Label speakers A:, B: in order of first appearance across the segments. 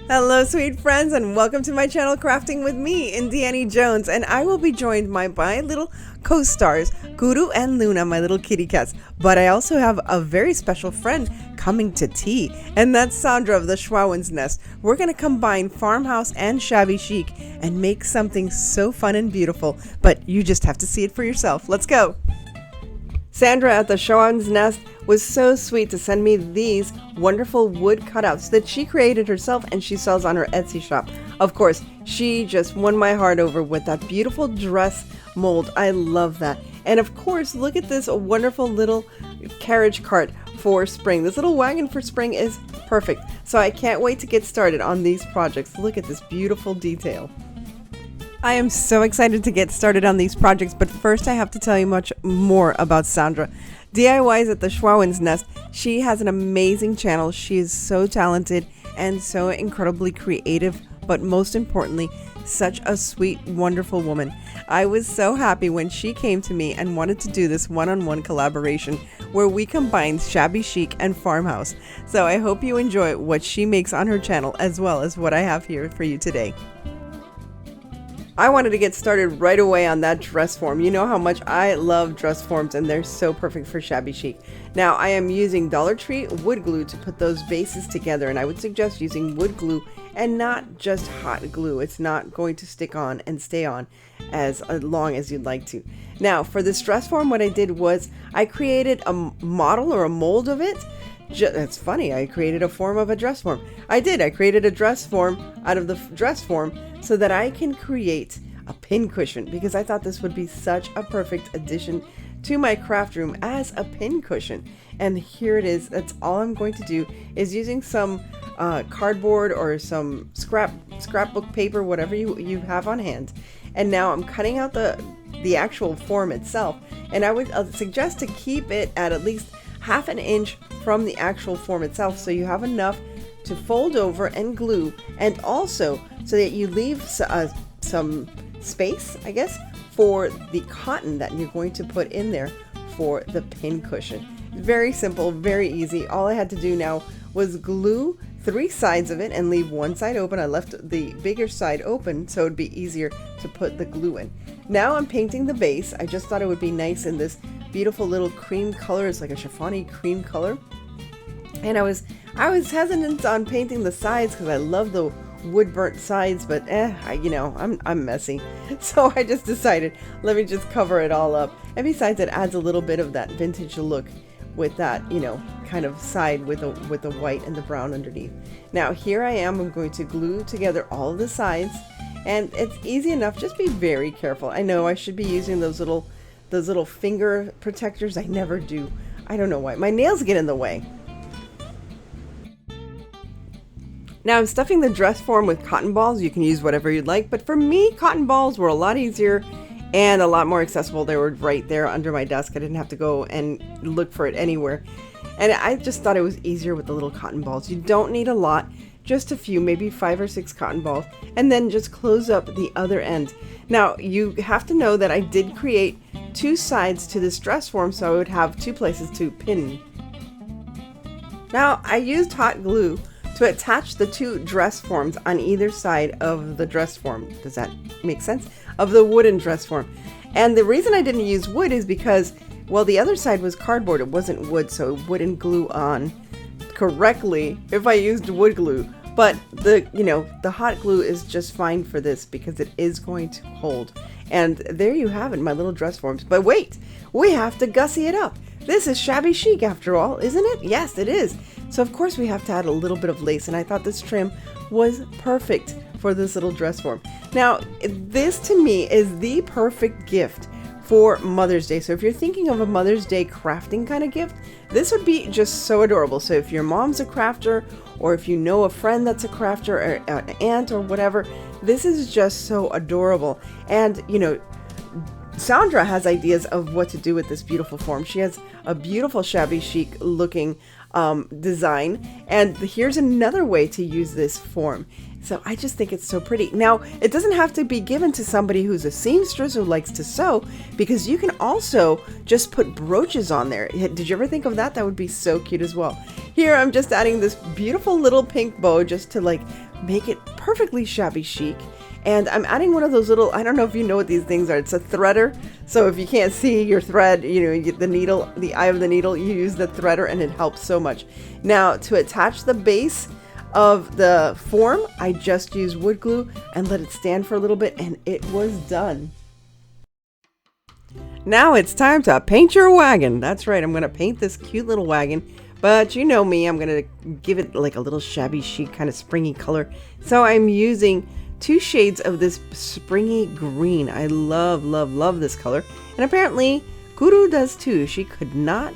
A: Hello sweet friends, and welcome to my channel Crafting with me, Indiana Jones, and I will be joined by my little co-stars Guru and Luna, my little kitty cats. But I also have a very special friend coming to tea, and that's Sandra of the Schwowin's Nest. We're going to combine Farmhouse and Shabby Chic and make something so fun and beautiful, but you just have to see it for yourself. Let's go! Sandra at the Schwowin's Nest was so sweet to send me these wonderful wood cutouts that she created herself and she sells on her Etsy shop. Of course, she just won my heart over with that beautiful dress mold. I love that. And of course, look at this wonderful little carriage cart for spring. This little wagon for spring is perfect. So I can't wait to get started on these projects. Look at this beautiful detail. I am so excited to get started on these projects, but first I have to tell you much more about Sandra. DIYs at the Schwowin's Nest. She has an amazing channel. She is so talented and so incredibly creative, but most importantly, such a sweet, wonderful woman. I was so happy when she came to me and wanted to do this one-on-one collaboration where we combined Shabby Chic and Farmhouse. So I hope you enjoy what she makes on her channel as well as what I have here for you today. I wanted to get started right away on that dress form. You know how much I love dress forms and they're so perfect for Shabby Chic. Now I am using Dollar Tree wood glue to put those bases together, and I would suggest using wood glue and not just hot glue. It's not going to stick on and stay on as long as you'd like to. Now for this dress form, what I did was I created a model or a mold of it. It's funny, I created a form of a dress form. I created a dress form out of the dress form so that I can create a pin cushion, because I thought this would be such a perfect addition to my craft room as a pin cushion. And here it is. That's all I'm going to do, is using some cardboard or some scrapbook paper, whatever you have on hand. And now I'm cutting out the actual form itself, and I would suggest to keep it at least half an inch from the actual form itself, so you have enough to fold over and glue, and also so that you leave some space, I guess, for the cotton that you're going to put in there for the pin cushion. Very simple, very easy. All I had to do now was glue 3 sides of it and leave one side open. I left the bigger side open so it would be easier to put the glue in. Now I'm painting the base. I just thought it would be nice in this beautiful little cream color. It's like a chiffony cream color. And I was hesitant on painting the sides because I love the wood burnt sides, but I'm messy. So I just decided, let me just cover it all up. And besides, it adds a little bit of that vintage look with that, kind of side with the white and the brown underneath. Now here I am. I'm going to glue together all of the sides, and it's easy enough. Just be very careful. I know I should be using those little finger protectors. I never do. I don't know why. My nails get in the way. Now I'm stuffing the dress form with cotton balls. You can use whatever you'd like, but for me, cotton balls were a lot easier and a lot more accessible. They were right there under my desk. I didn't have to go and look for it anywhere. And I just thought it was easier with the little cotton balls. You don't need a lot, just a few, maybe 5 or 6 cotton balls, and then just close up the other end. Now you have to know that I did create 2 sides to this dress form, so I would have 2 places to pin. Now I used hot glue to attach the 2 dress forms on either side of the dress form. Does that make sense? Of the wooden dress form. And the reason I didn't use wood is because, well, the other side was cardboard. It wasn't wood, so it wouldn't glue on correctly if I used wood glue. But the hot glue is just fine for this because it is going to hold. And there you have it, my little dress forms. But wait, we have to gussy it up. This is Shabby Chic after all, isn't it? Yes, it is. So of course we have to add a little bit of lace, and I thought this trim was perfect for this little dress form. Now, this to me is the perfect gift for Mother's Day. So if you're thinking of a Mother's Day crafting kind of gift, this would be just so adorable. So if your mom's a crafter, or if you know a friend that's a crafter, or an aunt or whatever, this is just so adorable. And Sandra has ideas of what to do with this beautiful form. She has a beautiful Shabby Chic looking design, and here's another way to use this form. So I just think it's so pretty. Now, it doesn't have to be given to somebody who's a seamstress who likes to sew, because you can also just put brooches on there. Did you ever think of that? That would be so cute as well. Here I'm just adding this beautiful little pink bow just to like make it perfectly shabby chic. And I'm adding one of those little, I don't know if you know what these things are. It's a threader. So if you can't see your thread, you know, you get the needle, the eye of the needle, you use the threader and it helps so much. Now to attach the base of the form, I just used wood glue and let it stand for a little bit and it was done. Now it's time to paint your wagon. That's right, I'm gonna paint this cute little wagon. But you know me, I'm gonna give it like a little shabby chic kind of springy color. So I'm using 2 shades of this springy green. I love, love, love this color. And apparently Guru does too. She could not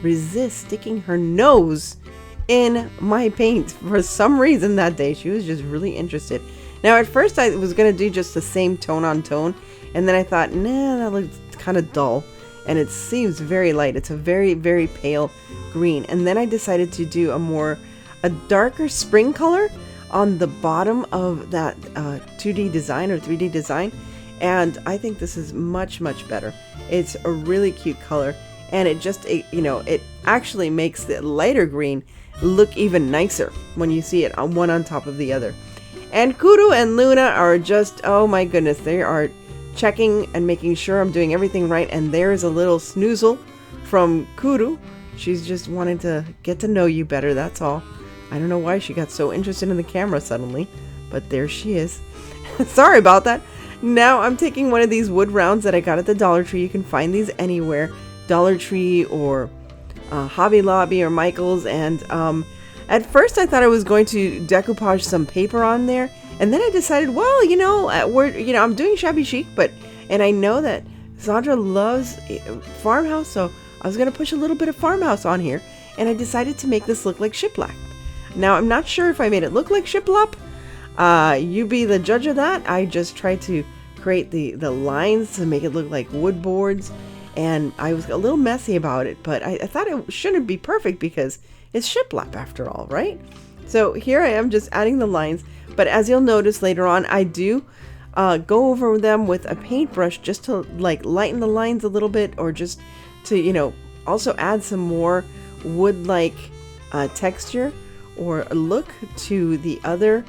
A: resist sticking her nose in my paint for some reason that day. She was just really interested. Now at first I was gonna do just the same tone on tone, and then I thought, nah, that looks kind of dull and it seems very light. It's a very, very pale green. And then I decided to do a darker spring color on the bottom of that 2D design or 3D design, and I think this is much, much better. It's a really cute color, and it just, you know, it actually makes the lighter green look even nicer when you see it on one on top of the other. And Guru and Luna are just, oh my goodness, they are checking and making sure I'm doing everything right. And there's a little snoozle from Guru. She's just wanting to get to know you better, that's all. I don't know why she got so interested in the camera suddenly, but there she is. Sorry about that. Now I'm taking one of these wood rounds that I got at the Dollar Tree. You can find these anywhere, Dollar Tree or Hobby Lobby or Michael's. And at first I thought I was going to decoupage some paper on there, and then I decided, well, you know, I'm doing shabby chic, and I know that Sandra loves Farmhouse, so I was going to push a little bit of Farmhouse on here, and I decided to make this look like shiplap. Now, I'm not sure if I made it look like shiplap. You be the judge of that. I just tried to create the lines to make it look like wood boards, and I was a little messy about it, but I thought it shouldn't be perfect because it's shiplap after all, right? So here I am just adding the lines, but as you'll notice later on, I do go over them with a paintbrush just to like lighten the lines a little bit, or just to, you know, also add some more wood-like texture or look to the other,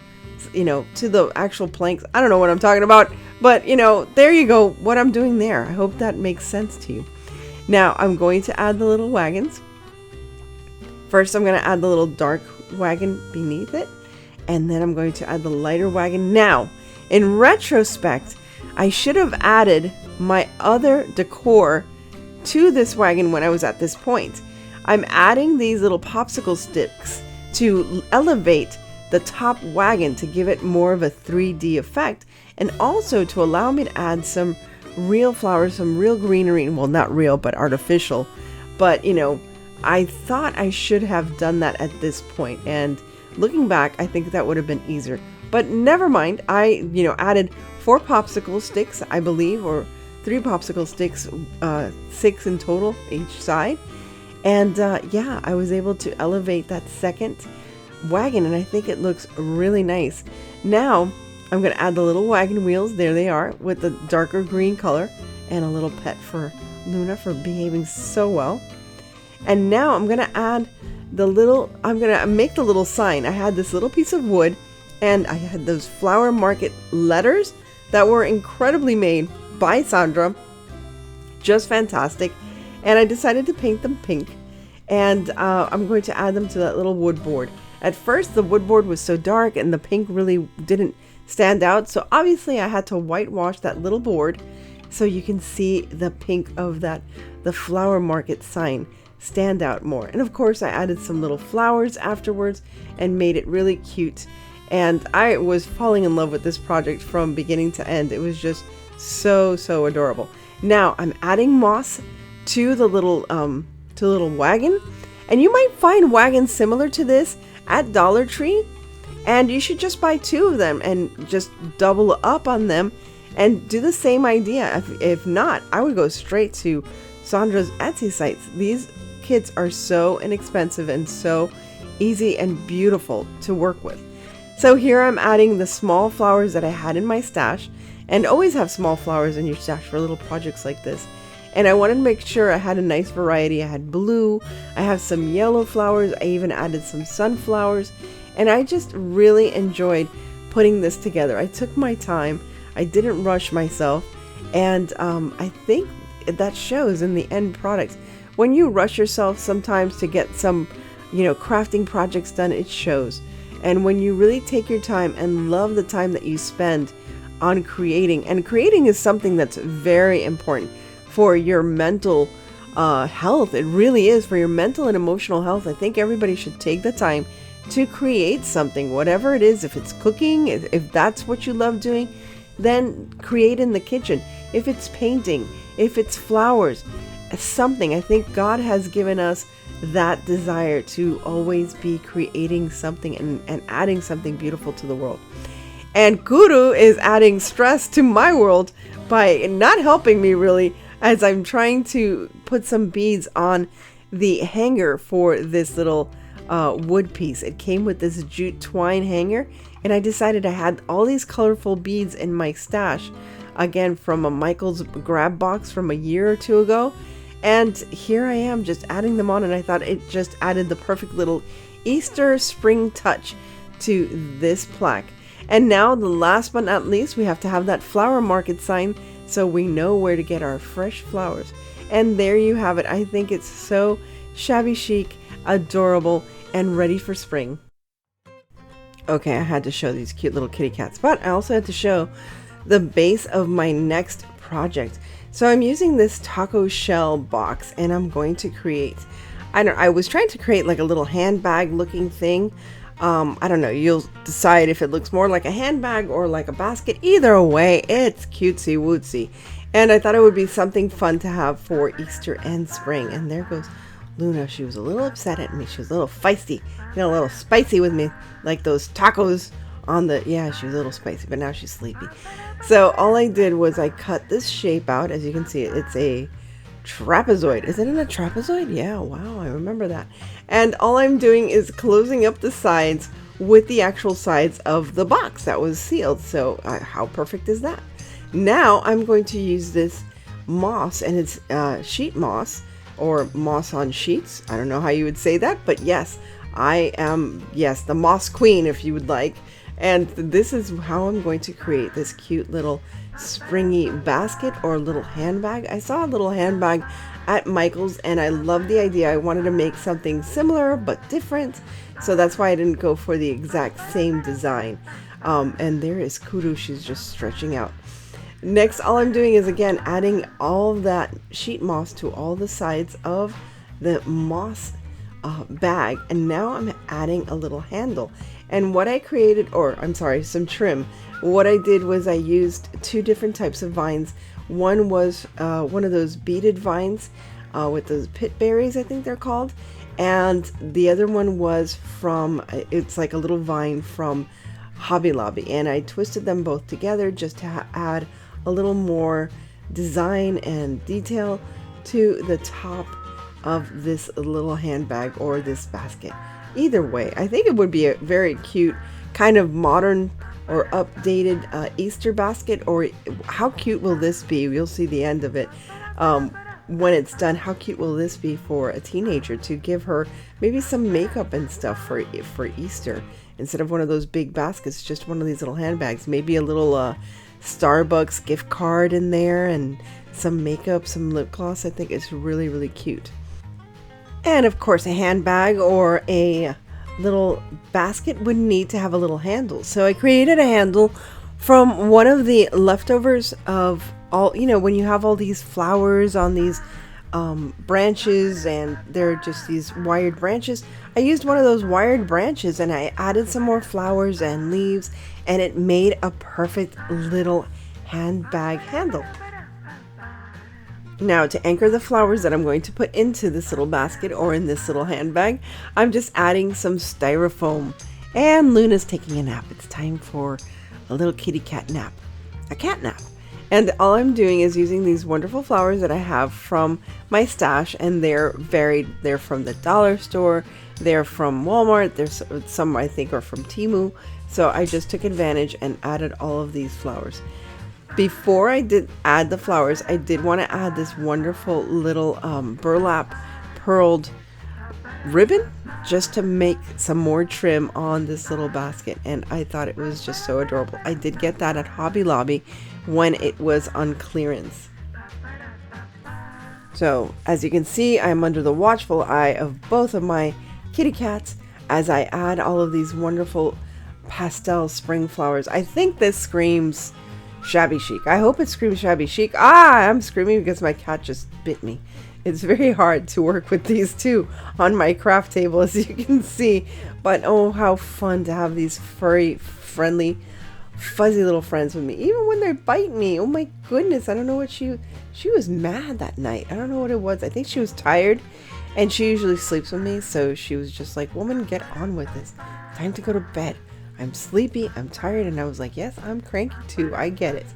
A: you know, to the actual planks. I don't know what I'm talking about, but you know, there you go, what I'm doing there. I hope that makes sense to you. Now I'm going to add the little wagons. First I'm going to add the little dark wagon beneath it, and then I'm going to add the lighter wagon. Now in retrospect, I should have added my other decor to this wagon when I was at this point. I'm adding these little popsicle sticks to elevate the top wagon to give it more of a 3D effect, and also to allow me to add some real flowers, some real greenery. Well, not real, but artificial. But you know, I thought I should have done that at this point, and looking back, I think that would have been easier. But never mind. I, you know, added 4 popsicle sticks, I believe, or 3 popsicle sticks, 6 in total each side. And yeah, I was able to elevate that second wagon, and I think it looks really nice. Now I'm going to add the little wagon wheels. There they are, with the darker green color, and a little pet for Luna for behaving so well. And now I'm going to add the little, I'm going to make the little sign. I had this little piece of wood, and I had those flower market letters that were incredibly made by Sandra. Just fantastic. And I decided to paint them pink, and I'm going to add them to that little wood board. At first the wood board was so dark and the pink really didn't stand out, so obviously I had to whitewash that little board so you can see the pink of the flower market sign stand out more. And of course I added some little flowers afterwards and made it really cute, and I was falling in love with this project from beginning to end. It was just so adorable. Now I'm adding moss to the little wagon, and you might find wagons similar to this at Dollar Tree, and you should just buy 2 of them and just double up on them and do the same idea. If not, I would go straight to Sandra's Etsy sites. These kits are so inexpensive and so easy and beautiful to work with. So here I'm adding the small flowers that I had in my stash, and always have small flowers in your stash for little projects like this. And I wanted to make sure I had a nice variety. I had blue, I have some yellow flowers, I even added some sunflowers, And I just really enjoyed putting this together. I took my time. I didn't rush myself. And I think that shows in the end product. When you rush yourself sometimes to get some, crafting projects done, it shows. And when you really take your time and love the time that you spend on creating, and creating is something that's very important for your mental health. It really is for your mental and emotional health. I think everybody should take the time to create something, whatever it is. If it's cooking, if that's what you love doing, then create in the kitchen. If it's painting, if it's flowers, something. I think God has given us that desire to always be creating something and adding something beautiful to the world. And Guru is adding stress to my world by not helping me really, as I'm trying to put some beads on the hanger for this little wood piece. It came with this jute twine hanger, and I decided I had all these colorful beads in my stash, again from a Michael's grab box from a year or two ago. And here I am just adding them on, and I thought it just added the perfect little Easter spring touch to this plaque. And now, the last but not least, we have to have that flower market sign so we know where to get our fresh flowers. And there you have it. I think it's so shabby chic, adorable, and ready for spring. Okay, I had to show these cute little kitty cats, but I also had to show the base of my next project. So I'm using this taco shell box, and I'm going to create, I was trying to create like a little handbag looking thing. I don't know, you'll decide if it looks more like a handbag or like a basket. Either way, it's cutesy wootsy. And I thought it would be something fun to have for Easter and spring. And there goes Luna. She was a little upset at me. She was a little feisty, a little spicy with me, like those tacos on the, yeah, she was a little spicy, but now she's sleepy. So all I did was I cut this shape out. As you can see, it's a trapezoid. Is it in a trapezoid? Yeah, wow, I remember that. And all I'm doing is closing up the sides with the actual sides of the box that was sealed. So how perfect is that? Now I'm going to use this moss, and it's sheet moss or moss on sheets. I don't know how you would say that, but yes, I am, yes, the moss queen if you would like. And this is how I'm going to create this cute little springy basket or little handbag. I saw a little handbag at Michael's, and I love the idea. I wanted to make something similar but different, so that's why I didn't go for the exact same design. And there is Kudu. She's just stretching out. Next, all I'm doing is again adding all that sheet moss to all the sides of the moss bag, and now I'm adding a little handle. And what I created, or I'm sorry, some trim. What I did was I used two different types of vines. One was one of those beaded vines with those pit berries, I think they're called. And the other one was from, it's like a little vine from Hobby Lobby. And I twisted them both together just to add a little more design and detail to the top of this little handbag or this basket. Either way, I think it would be a very cute kind of modern or updated Easter basket. Or how cute will this be? You'll see the end of it when it's done. How cute will this be for a teenager to give her maybe some makeup and stuff for Easter? Instead of one of those big baskets, just one of these little handbags. Maybe a little Starbucks gift card in there and some makeup, some lip gloss. I think it's really, really cute. And of course, a handbag or a little basket would need to have a little handle. So I created a handle from one of the leftovers of all, when you have all these flowers on these branches, and they're just these wired branches. I used one of those wired branches, and I added some more flowers and leaves, and it made a perfect little handbag handle. Now, to anchor the flowers that I'm going to put into this little basket or in this little handbag, I'm just adding some styrofoam. And Luna's taking a nap. It's time for a little kitty cat nap. A cat nap. And all I'm doing is using these wonderful flowers that I have from my stash, and they're varied. They're from the dollar store, they're from Walmart, there's some I think are from Temu. So I just took advantage and added all of these flowers. Before I did add the flowers, I did want to add this wonderful little burlap purled ribbon just to make some more trim on this little basket, and I thought it was just so adorable. I did get that at Hobby Lobby when it was on clearance. So as you can see, I'm under the watchful eye of both of my kitty cats as I add all of these wonderful pastel spring flowers. I think this screams Shabby Chic. I hope it screams Shabby Chic. I'm screaming because my cat just bit me. It's very hard to work with these two on my craft table, as you can see. But oh, how fun to have these furry, friendly, fuzzy little friends with me. Even when they bite me. Oh my goodness. I don't know what she was mad that night. I don't know what it was. I think she was tired, and she usually sleeps with me. So she was just like, woman, get on with this. Time to go to bed. I'm sleepy. I'm tired. And I was like, yes, I'm cranky too. I get it.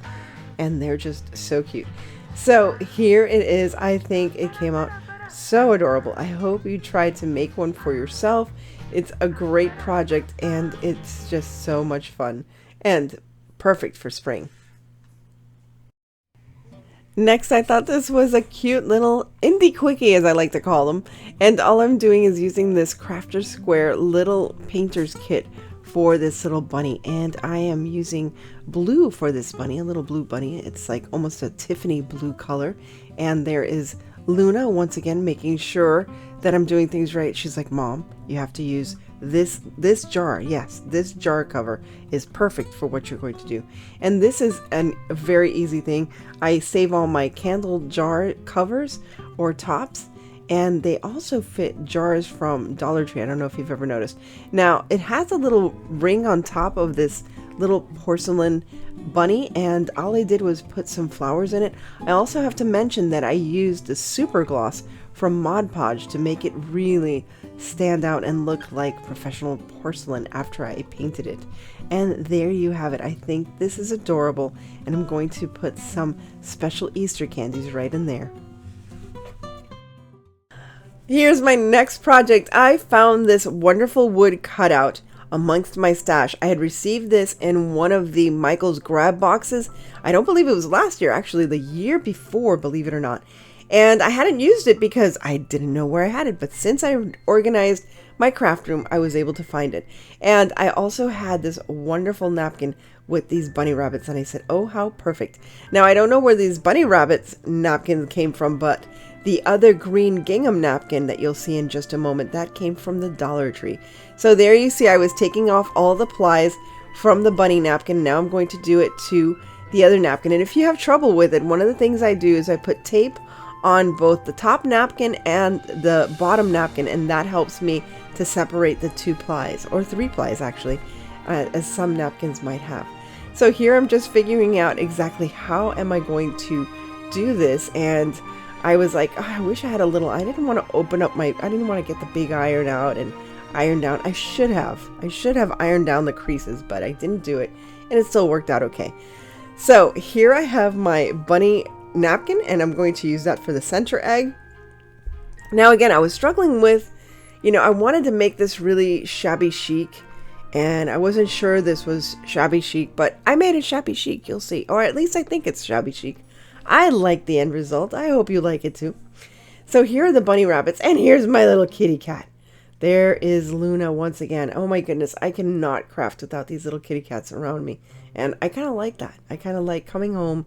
A: And they're just so cute. So here it is. I think it came out so adorable. I hope you tried to make one for yourself. It's a great project, and it's just so much fun and perfect for spring. Next, I thought this was a cute little indie quickie, as I like to call them. And all I'm doing is using this Crafter Square little painter's kit for this little bunny, and I am using blue for this bunny, a little blue bunny. It's like almost a Tiffany blue color, and there is Luna once again making sure that I'm doing things right. She's like, Mom, you have to use this jar. Yes, this jar cover is perfect for what you're going to do. And this is a very easy thing. I save all my candle jar covers or tops, and they also fit jars from Dollar Tree. I don't know if you've ever noticed. Now, it has a little ring on top of this little porcelain bunny, and all I did was put some flowers in it. I also have to mention that I used the super gloss from Mod Podge to make it really stand out and look like professional porcelain after I painted it. And there you have it. I think this is adorable, and I'm going to put some special Easter candies right in there. Here's my next project. I found this wonderful wood cutout amongst my stash. I had received this in one of the Michael's grab boxes. I don't believe it was last year, actually the year before, believe it or not. And I hadn't used it because I didn't know where I had it. But since I organized my craft room, I was able to find it. And I also had this wonderful napkin with these bunny rabbits, and I said, oh, how perfect. Now, I don't know where these bunny rabbits napkins came from, but the other green gingham napkin that you'll see in just a moment, that came from the Dollar Tree. So there you see, I was taking off all the plies from the bunny napkin. Now I'm going to do it to the other napkin. And if you have trouble with it, one of the things I do is I put tape on both the top napkin and the bottom napkin, and that helps me to separate the two plies, or three plies actually, as some napkins might have. So here I'm just figuring out exactly how am I going to do this, and I was like, oh, I wish I had a little, I didn't want to open up I didn't want to get the big iron out and iron down. I should have ironed down the creases, but I didn't do it, and it still worked out okay. So here I have my bunny napkin, and I'm going to use that for the center egg. Now again, I was struggling with, I wanted to make this really shabby chic, and I wasn't sure this was shabby chic, but I made it shabby chic, you'll see, or at least I think it's shabby chic. I like the end result. I hope you like it too. So here are the bunny rabbits, and here's my little kitty cat. There is Luna once again. Oh my goodness, I cannot craft without these little kitty cats around me, and I kind of like that. I kind of like coming home,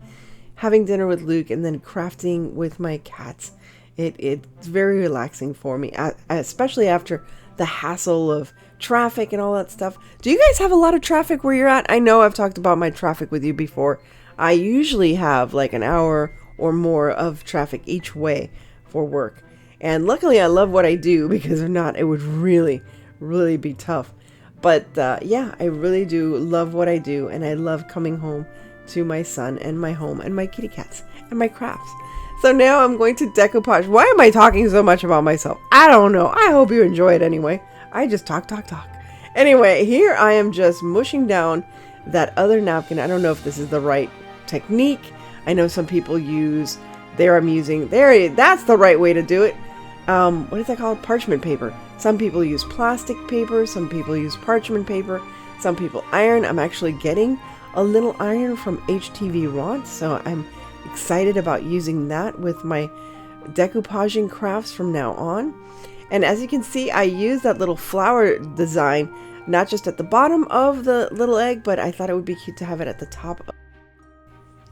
A: having dinner with Luke, and then crafting with my cats. It's very relaxing for me, especially after the hassle of traffic and all that stuff. Do you guys have a lot of traffic where you're at? I know I've talked about my traffic with you before. I usually have like an hour or more of traffic each way for work. And luckily I love what I do, because if not, it would really, really be tough. But yeah, I really do love what I do, and I love coming home to my son and my home and my kitty cats and my crafts. So now I'm going to decoupage. Why am I talking so much about myself? I don't know. I hope you enjoy it anyway. I just talk. Anyway, here I am just mushing down that other napkin. I don't know if this is the right technique. I know some people use, that's the right way to do it. What is that called? Parchment paper. Some people use plastic paper. Some people use parchment paper. Some people iron. I'm actually getting a little iron from HTV Rod, so I'm excited about using that with my decoupaging crafts from now on. And as you can see, I used that little flower design, not just at the bottom of the little egg, but I thought it would be cute to have it at the top.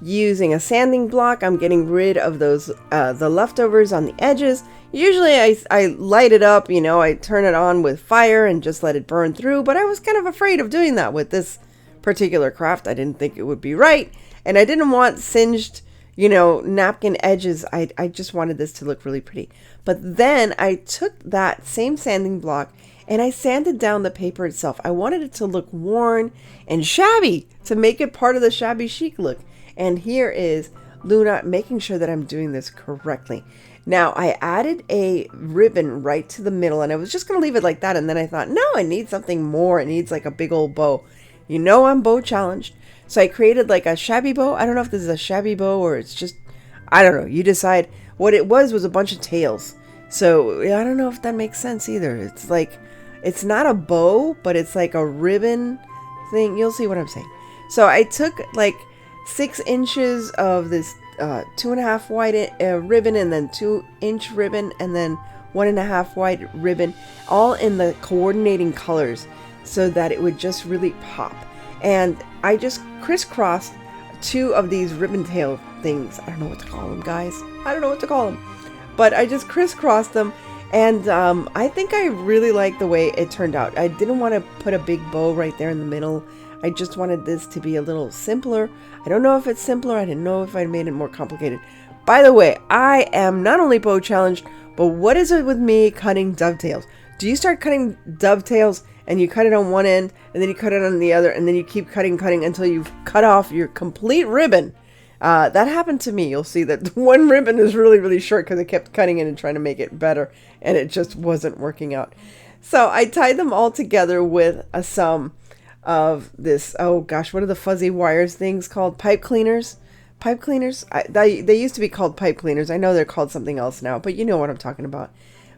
A: Using a sanding block, I'm getting rid of those the leftovers on the edges. Usually I light it up, you know, I turn it on with fire and just let it burn through, but I was kind of afraid of doing that with this particular craft. I didn't think it would be right, and I didn't want singed, you know, napkin edges. I just wanted this to look really pretty. But then I took that same sanding block and I sanded down the paper itself. I wanted it to look worn and shabby, to make it part of the shabby chic look. And here is Luna making sure that I'm doing this correctly. Now I added a ribbon right to the middle, and I was just going to leave it like that. And then I thought, no, I need something more. It needs like a big old bow. You know, I'm bow challenged. So I created like a shabby bow. I don't know if this is a shabby bow or it's just, I don't know. You decide. What it was a bunch of tails. So I don't know if that makes sense either. It's like, it's not a bow, but it's like a ribbon thing. You'll see what I'm saying. So I took like 6 inches of this 2.5 wide ribbon, and then 2-inch ribbon, and then 1.5 wide ribbon, all in the coordinating colors so that it would just really pop. And I just crisscrossed 2 of these ribbon tail things. I don't know what to call them, guys. I don't know what to call them. But I just crisscrossed them, and I think I really like the way it turned out. I didn't want to put a big bow right there in the middle. I just wanted this to be a little simpler. I don't know if it's simpler. I didn't know if I made it more complicated. By the way, I am not only bow challenged, but what is it with me cutting dovetails? Do you start cutting dovetails and you cut it on one end and then you cut it on the other, and then you keep cutting until you've cut off your complete ribbon? That happened to me. You'll see that one ribbon is really, really short because I kept cutting it and trying to make it better, and it just wasn't working out. So I tied them all together with some of this, oh gosh, what are the fuzzy wires things called? Pipe cleaners? Pipe cleaners? They used to be called pipe cleaners. I know they're called something else now, but you know what I'm talking about.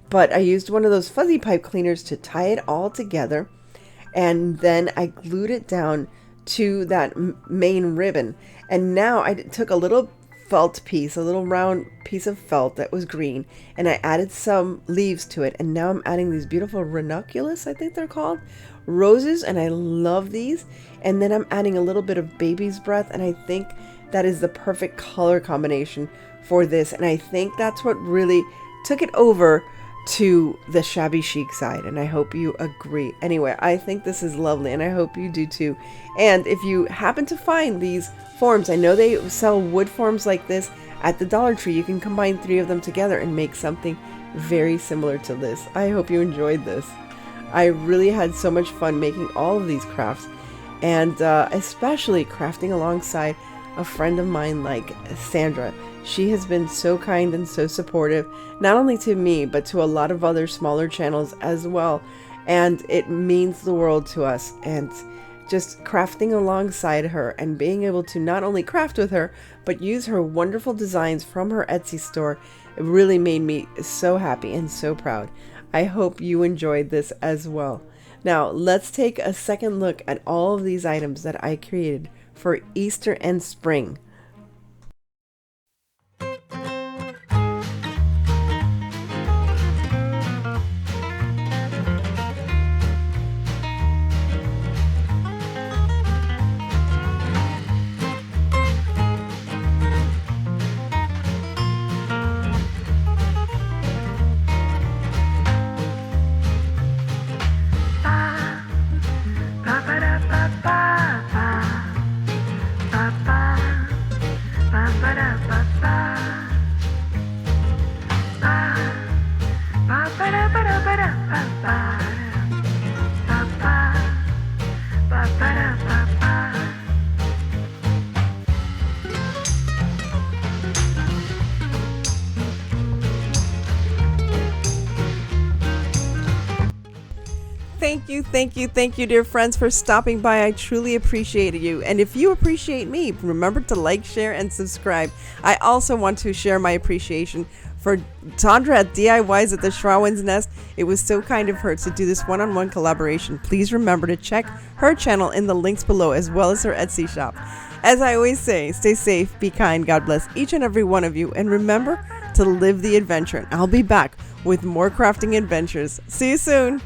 A: But I used one of those fuzzy pipe cleaners to tie it all together, and then I glued it down to that main ribbon. And now I took a little felt piece, a little round piece of felt that was green, and I added some leaves to it. And now I'm adding these beautiful ranunculus, I think they're called, roses, and I love these. And then I'm adding a little bit of baby's breath, and I think that is the perfect color combination for this. And I think that's what really took it over to the shabby chic side, and I hope you agree. Anyway, I think this is lovely, and I hope you do too. And if you happen to find these forms, I know they sell wood forms like this at the Dollar Tree. You can combine 3 of them together and make something very similar to this. I hope you enjoyed this. I really had so much fun making all of these crafts, and especially crafting alongside a friend of mine like Sandra. She has been so kind and so supportive, not only to me, but to a lot of other smaller channels as well. And it means the world to us. And just crafting alongside her and being able to not only craft with her, but use her wonderful designs from her Etsy store, it really made me so happy and so proud. I hope you enjoyed this as well. Now, let's take a second look at all of these items that I created for Easter and spring. Thank you, dear friends, for stopping by. I truly appreciate you. And if you appreciate me, remember to like, share, and subscribe. I also want to share my appreciation for Sandra at DIYs at the Schwowin's Nest. It was so kind of her to do this one-on-one collaboration. Please remember to check her channel in the links below, as well as her Etsy shop. As I always say, stay safe, be kind, God bless each and every one of you, and remember to live the adventure. And I'll be back with more crafting adventures. See you soon.